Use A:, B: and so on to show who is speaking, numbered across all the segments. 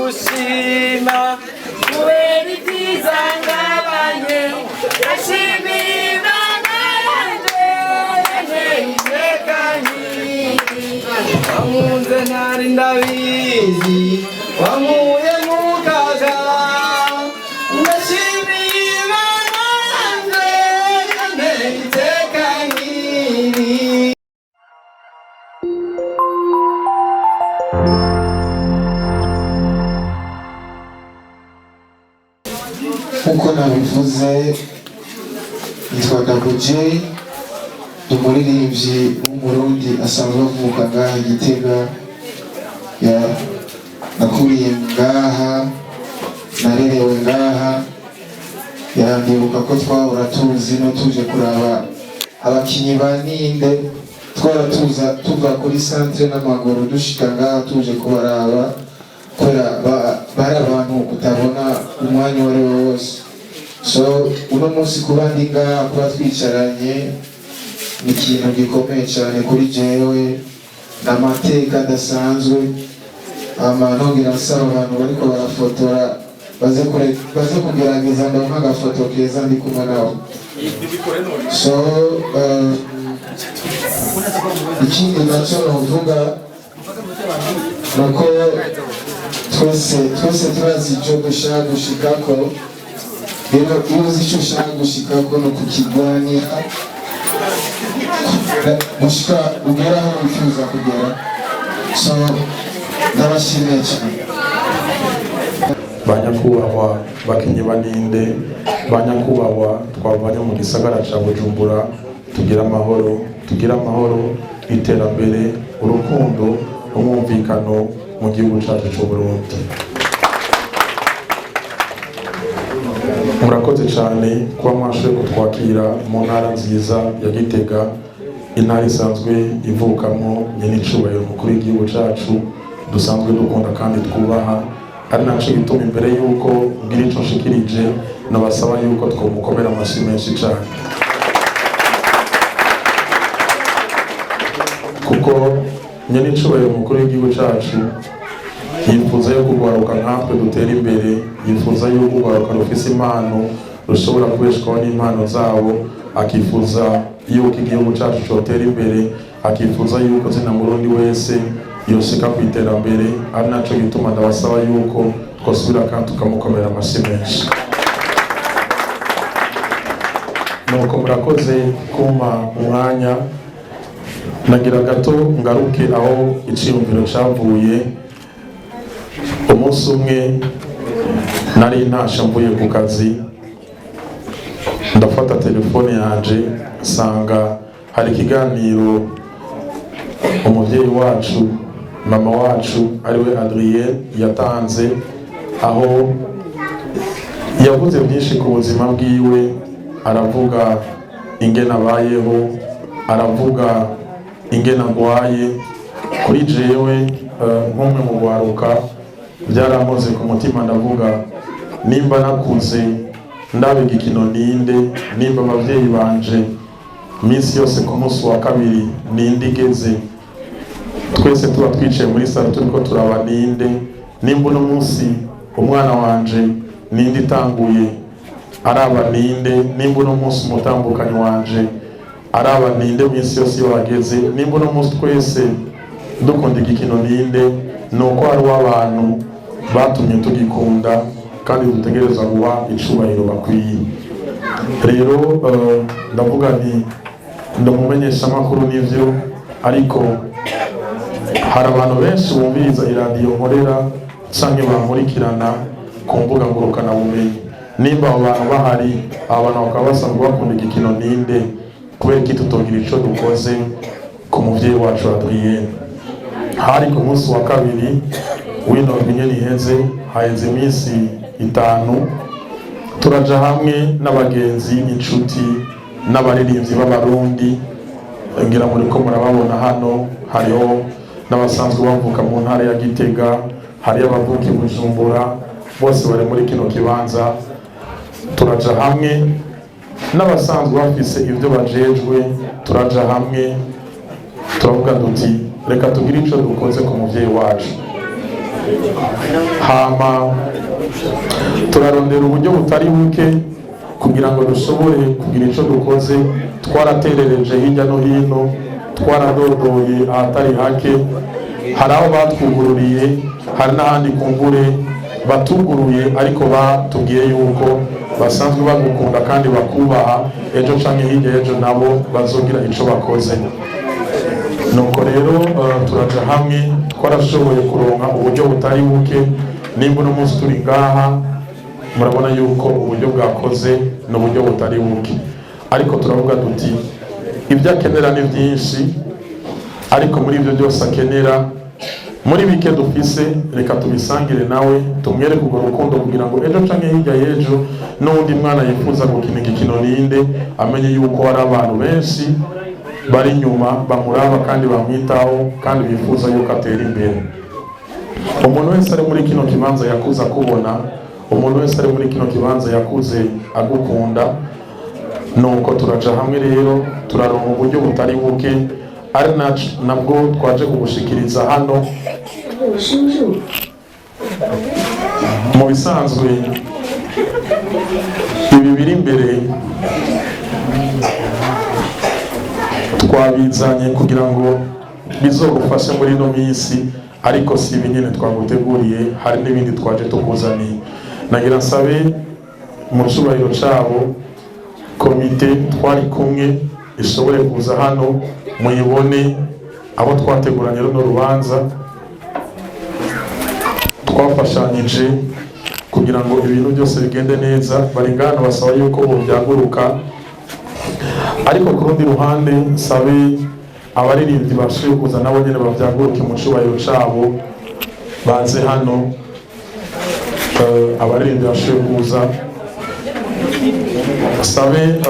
A: ndagushima kubera ibyiza ngabanye ndashimira Imana yanjye itekanye wankunze ntari ndabizi wankuye mu kaga ndashimira Imana yanjye itekanye.
B: Nkuko nabivuze nitwa Double J, umuririmbyi w'umurundi asanzwe avuka ngaha Gitega, nakuriye ngaha narerewe ngaha, ndibuka ko twahora tuzi no tuje kuraba abakinyi ba Ninde, twara tuva kuri centre n'amaguru dushika ngaha tuje kubaraba kubera bari abantu utabona umwanya wari wose. So uno munsi kuba ndi ngaha kuba twicaranye ni ikintu gikomeye cyane kuri jewe, n'amateka adasanzwe. Nongera nsaba abantu bariko barafotora baze kugerageza ndonka agafoto keza ndi kumwe nabo. So ikindi nacyo novuga nuko twese turazi icyo dushaka gushikako, rero iyo uzi icyo ushaka gushikako no kukirwanira gushika ugera aho wifuza kugera. So ndabashimiye cyane
C: banyakubahwa bakinyi ba Ninde, banyakubahwa twavanye mu gisagara ca Bujumbura, tugira amahoro, iterambere, urukundo, umwumvikano mu gihugu cyacu cy'u Burundi. Murakoze cyane kuba mwashoboye kutwakira mu ntara nziza ya Gitega, intara isanzwe ivukamo nyenicubahiro umukuru w'igihugu cyacu dusanzwe dukunda kandi twubaha, ari naco gituma imbere yuko ngira ico nshikirije nabasaba yuko twomukomera amashyi menshi cyane, kuko nyenicubahiro umukuru w'igihugu cyacu yifuza yo kugwaruka nkatwe dutera imbere, yifuza yuko ugwaruka rufise impano rushobora kubeshwaho n'impano zabo, akifuza yuko igihugu cyacu cyotera imbere, akifuza yuko zina murundi wese yoshika ku iterambere. Ari naco gituma ndabasaba yuko twosubira kandi tukamukomera amashyi menshi. Nuko murakoze kumpa umwanya, nagira gato ngaruke aho iciyumviro cavuye. Umunsi umwe nari ntasha mvuye ku kazi, ndafata telefone yanje nsanga hari ikiganiro umuvyeyi wacu mama wacu ariwe Adrien yatanze, aho yavuze byinshi ku buzima bwiwe, aravuga ingene abayeho, aravuga ingene agwaye. Kuri jewe nk'umwe mu gwaruka byaramoze ku mutima, ndavuga nimba nakuze ndabiga ikino Ninde, nimba abavyeyi banje minsi yose ku munsi wa kabiri Ninde igeze twese tuba twicaye muri salo turiko turaba Ninde, nimba uno munsi umwana wanje Ninde itanguye araba Ninde, nimba uno munsi umutambukanyi wanje araba Ninde minsi yose iyo bageze, nimba uno munsi twese dukunda igikino Ninde, nuko hari abantu batumye tugikunda kandi dutegereza guha icubahiro bakwiye. Rero ndavuga nti ndamumenyesha amakuru n'ivyo, ariko hari abantu benshi bumviriza iradiyo nkorera canke bankurikirana ku mbuga ngurukana bumenyi. Nimba abo bantu bahari, abo bantu bakaba basanzwe bakunda igikino Ninde, kubera iki tutogira ico dukoze ku muvyeyi wacu Adrien? Hari ku munsi wa kabiri wino nyene iheze, haheze iminsi 5, turaja hamwe n'abagenzi, inshuti n'abaririmbyi b'abarundi, ngira muri ko murababona hano, hariho n'abasanzwe bavuka mu ntara ya Gitega, hari abavuka i Bujumbura, bose bari muri kino kibanza. Turaja hamwe n'abasanzwe bafise ivyo bajejwe, turaja hamwe turavuga duti reka tugire ico dukoze ku muvyeyi wacu. hama turarondera uburyo butari buke kugira ngo dushobore kugira icyo dukoze. Twaraterereje hirya no hino, twaradodoye ahatari hake, hari aho batwugururiye, hari n'ahandi kumbure batuguruye ariko batubwiye yuko basanzwe bagukunda kandi bakubaha, ejo canke hirya ejo nabo bazogira ico bakoze. Nuko rero turaja hamwe, twarashoboye kuronka uburyo butari buke. Nimba uno munsi turi ngaha murabona yuko uburyo bwakoze n'uburyo butari buke, ariko turavuga duti ibyo akenera ni byinshi, ariko muri ibyo byose akenera, muri bike dufise reka tubisangire nawe, tumwereke urwo rukundo kugira ngo ejo canke hirya y'ejo n'undi mwana yifuza gukina igikino ninde amenye yuko hari abantu benshi bari inyuma bamuraba kandi bamwitaho kandi bifuza yuko atera imbere. Umuntu wese ari muri kino kibanza yakuze akubona, umuntu wese ari muri kino kibanza yakuze agukunda. Nuko turaja hamwe rero turaronka uburyo butari buke, ari nabwo twaje kugushikiriza hano. Mu bisanzwe ibi biri imbere twabizanye kugira ngo bizogufashe muri ino minsi, ariko si ibi nyene twaguteguriye, hari n'ibindi twaje tukuzaniye. Nagira nsabe mu cubahiro cabo komite twari kumwe ishobore kuza hano muyibone abo twateguranye runo rubanza, twafashanyije kugira ngo ibintu byose bigende neza. Bari ngano basaba yuko bovyaguruka, ariko ku rundi ruhande sabe abaririmbyi bashoboye kuza nabo nyene bavyaguruke mu cubahiro cabo baze hano. Abaririmbyi bashoboye kuza sabe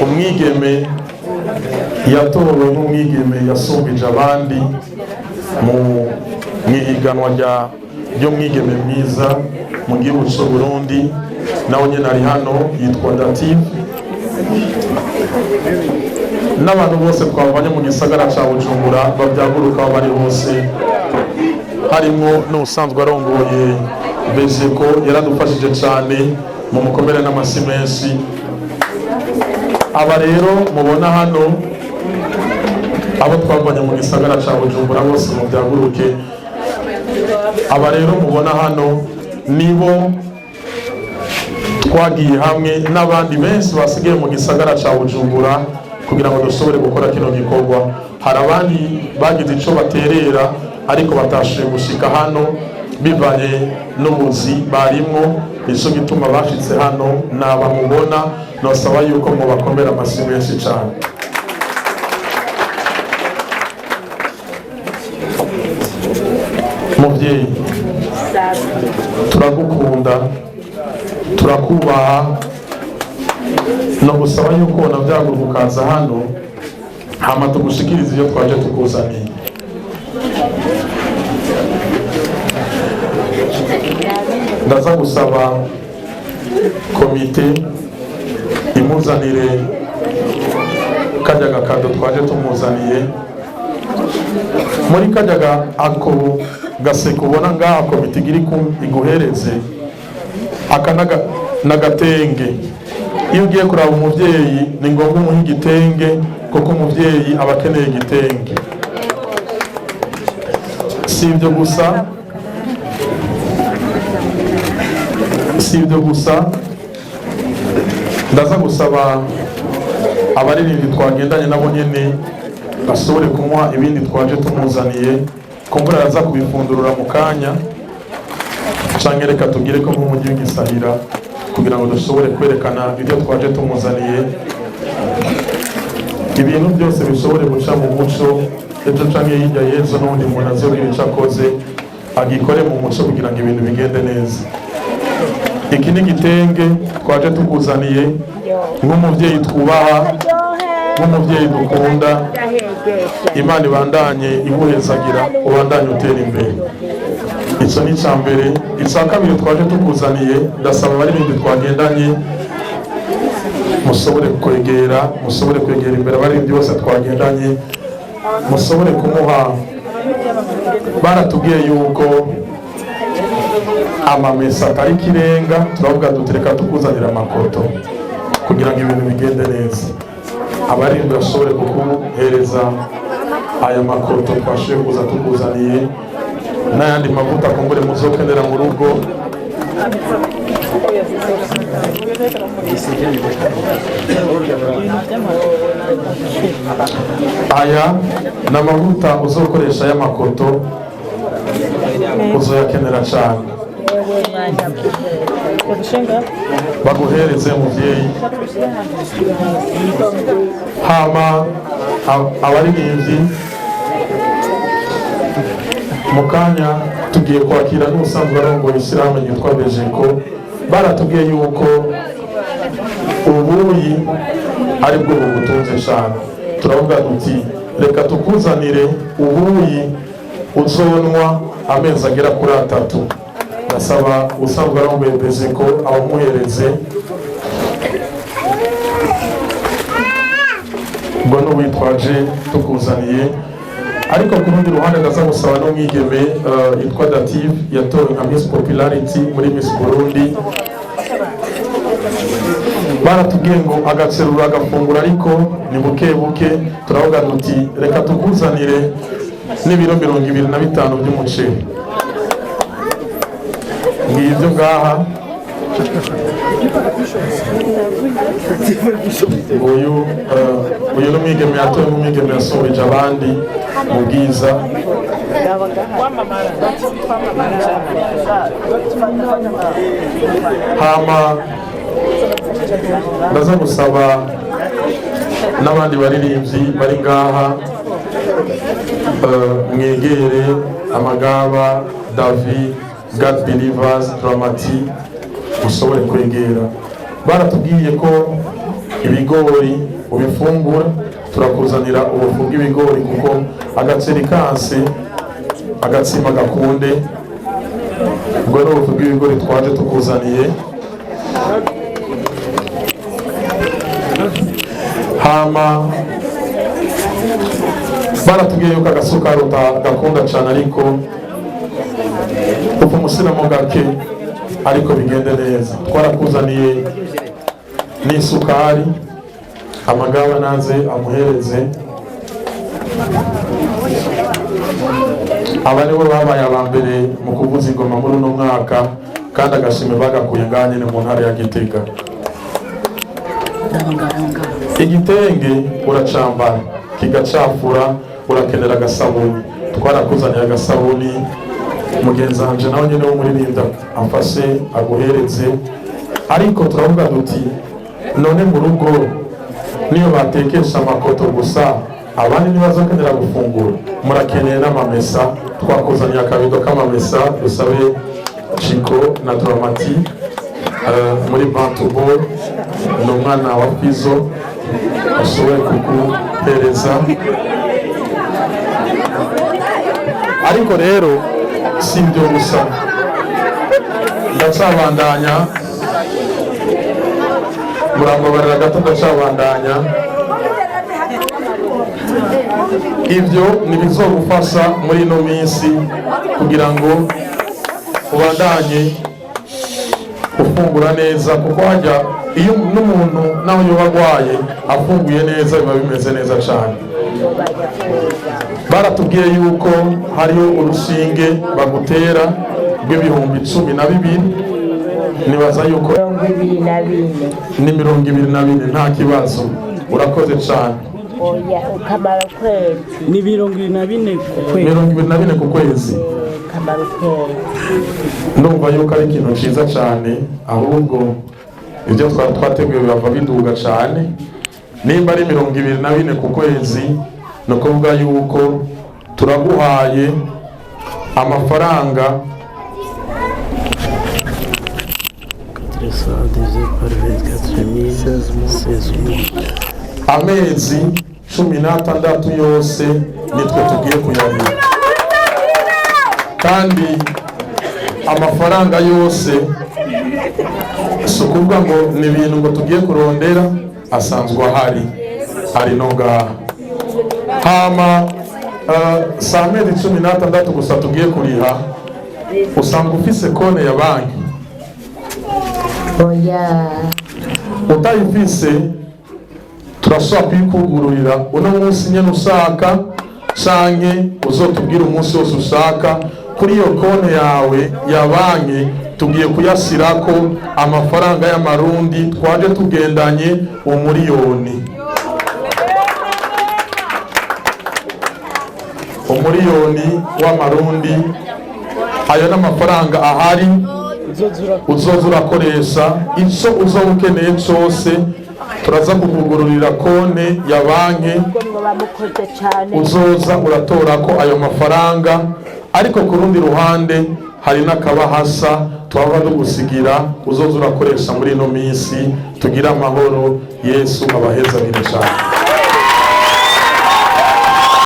C: umwigeme yatowe nk'umwigeme yasumbije abandi mu ihiganwa ry'umwigeme mwiza mu gihugu cy'u Burundi, nawe nyine ari hano, yitwa Dative. N'abantu bose twavanye mu gisagara cya Bujumbura babyaguruka aho bari hose, harimo n'usanzwe arongoye Bezeko, yaradufashije cyane mu mukomere n'amasi menshi. Aba rero mubona hano, abo twavanye mu gisagara cya Bujumbura bose mu byaguruke. Aba rero mubona hano nibo twagiye hamwe n'abandi benshi basigaye mu gisagara cya Bujumbura kugira ngo dushobore gukora kino gikorwa. Hari abandi bagize icyo baterera ariko batashoboye gushika hano bivanye n'ubuzi barimo, nicyo gituma bashitse hano. Nabamubona nosaba yuko mubakomera amasi menshi cyane. Muvyeyi, turagukunda, turakubaha, no gusaba yuko navyaguruka ukaza hano hama tugushikiriza iyo twaje tukuzaniye. Ndaza gusaba komite imuzanire kajya gakado twaje tumuzaniye. Muri kajya ako gaseko ubona ngaha komite igiri iguhereze aka n'agatenge. Iyo ugiye kuraba umuvyeyi ni ngombwa umuha igitenge, kuko umuvyeyi aba akeneye igitenge. Si ibyo gusa, ndaza gusaba abaririmbyi twagendanye nabo nyene bashobore kumuha ibindi twaje tumuzaniye, kumbura araza kubifundurura mu kanya, canke reka tugire ko nk'umujyi w'igisahira kugira ngo dushobore kwerekana ibyo twaje tumuzaniye. Ibintu byose bishobore guca mu muco, ejo canke hirya y'ejo n'ubundi muntu azogira ico akoze agikore mu muco kugira ngo ibintu bigende neza. Iki ni igitenge twaje tukuzaniye nk'umuvyeyi twubaha, nk'umuvyeyi dukunda. Imana ibandanye ibuhezagira, ubandanye utera imbere. Ico ni ca mbere. Ica kabiri twaje tukuzaniye, ndasaba abaririmbyi twagendanye musobore kwegera imbere abaririmbyi bose twagendanye, musobore kumuha. Baratubwiye yuko amamesa atari kirenga, turavuga dutereka tukuzanira amakoto kugira ngo ibintu bigende neza. Abarindwi bashobore kukuhereza aya makoto twashoboye kuza tukuzaniye, n'ayandi mavuta kumbure muzokenera mu rugo. Aya ni amavuta uzokoresha y'amakoto, uzoyakenera cyane. Baguhereze muvyeyi. Hama abaririmbyi mu kanya tugiye kwakira n'usanzwe arongoye ishyirahamwe ryitwa Bejeko. Baratubwiye yuko ubuyi ari bwo bugutunze cyane. Turavuga duti reka tukuzanire ubuyi uzonwa amezi agera kuri 3. Nasaba usanzwe arongoye Bejeko abumuhereze ngo n'uwitwaje tukuzaniye. Ariko ku rundi ruhande ndaza gusaba n'umwigeme yitwa Dative yatowe nka Miss Popularity muri Miss Burundi. Baratubwiye ngo agaserura agafungura ariko ni buke buke. Turavuga duti reka tukuzanire n'ibiro 25 by'umuceri. Ngibyo ngaha uyu n'umwigeme yatowe n'umwigeme yasohoreje abandi mu bwiza. Hama ndaza gusaba n'abandi baririmbyi bari ngaha mwegere Amagaba, David, God Believers, Dramati ushobore kwegera. Baratubwiye ko ibigori ubifungura, turakuzanira ubufu bw'ibigori kuko agaceri kanse agatsima gakunde. Ubwo ni ubufu bw'ibigori twaje tukuzaniye. Hama baratubwiye yuko agasukari gakunda cyane ariko ufu musiramo gake ariko bigende neza. Twarakuzaniye n'isukari. Amagaba naze amuhereze. Aba nibo babaye abambere mu kuvuza ingoma muri uno mwaka kandi agashime bagakuye nganye mu ntara ya Gitega. Igitenge uracambara kigacafura, urakenera agasabuni. Twarakuzaniye agasabuni. Mugenzi wanje nawe nyene wo muri Linda amfashe aguhereze. Ariko turavuga duti none mu rugo niyo batekesha amakoto gusa, abandi nibazokenera gufungura, murakeneye n'amamesa. Twakuzaniye akabido k'amamesa. Dusabe Chico na Dramati muri Bantubol n'umwana wa Pizo ashobore kuguhereza. Ariko rero si ibyo gusa, ndacabandanya. Murambabarira gato ndacabandanya. Ibyo nibizogufasha muri ino minsi kugira ngo ubandanye ufungura neza, kuko hajya iyo n'umuntu naho yoba agwaye afunguye neza biba bimeze neza cyane. Baratubwiye yuko hariho urushinge bagutera rw'ibihumbi 12. Nibaza yuko ni 24. Nta kibazo, urakoze cyane.
D: Oya, ukamara kwezi.
A: Ni 24 ku kwezi.
C: 24 ku kwezi.
D: Ukamara kwezi.
C: Ndumva yuko ari ikintu cyiza cyane, ahubwo ibyo twateguye bava biduga cyane. Nimba ari 24 ku kwezi, no kuvuga yuko turaguhaye amafaranga amezi 16 yose nitwe tugiye kuyabika, kandi amafaranga yose si ukuvuga ngo ni ibintu ngo tugiye kurondera, asanzwe ari no ngaha. Hama si amezi 16 gusa tugiye kuriha, usanzwe ufise konti ya banki?
D: oya
C: Utayifise turashobora kuyikugururira uno munsi nyene ushaka, canke uzotubwira umunsi wose ushaka. Kuri iyo konti yawe ya banki tugiye kuyasirako amafaranga y'amarundi twaje tugendanye umuriyoni. Umuriyoni w'amarundi, ayo n'amafaranga ahari uzoza urakoresha ico uzoba ukeneye cose. Turaza kukugururira konti ya banki, uzoza uratorako ayo mafaranga. Ariko ku rundi ruhande hari n'akabahasa twaba dugusigira uzoza urakoresha muri ino minsi. Tugira amahoro, Yesu abahezagire cyane.